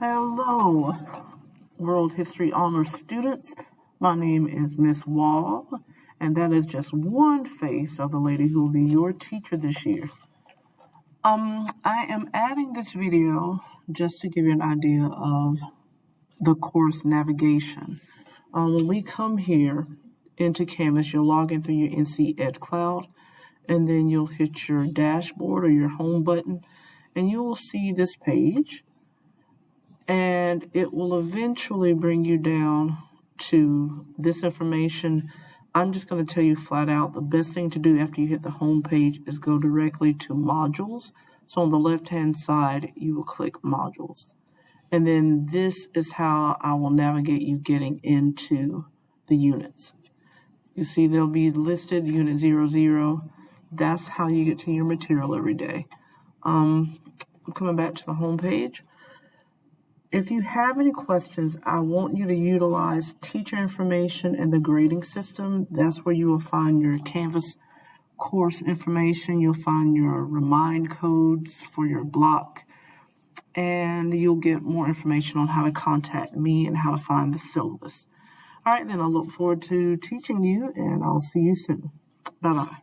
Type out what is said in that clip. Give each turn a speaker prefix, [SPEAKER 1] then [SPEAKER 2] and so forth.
[SPEAKER 1] Hello, World History Honors students. My name is Miss Wall, and that is just one face of the lady who will be your teacher this year. I am adding this video just to give you an idea of the course navigation. When we come here into Canvas, you'll log in through your NC Ed Cloud, and then you'll hit your dashboard or your home button, and you will see this page. And it will eventually bring you down to this information. I'm just going to tell you flat out, the best thing to do after you hit the home page is go directly to modules. So on the left-hand side, you will click modules. And then this is how I will navigate you getting into the units. You see they'll be listed, unit 00. That's how you get to your material every day. I'm coming back to the home page. If you have any questions, I want you to utilize teacher information and the grading system. That's where you will find your Canvas course information. You'll find your remind codes for your block, and you'll get more information on how to contact me and how to find the syllabus. All right, then I look forward to teaching you, and I'll see you soon. Bye-bye.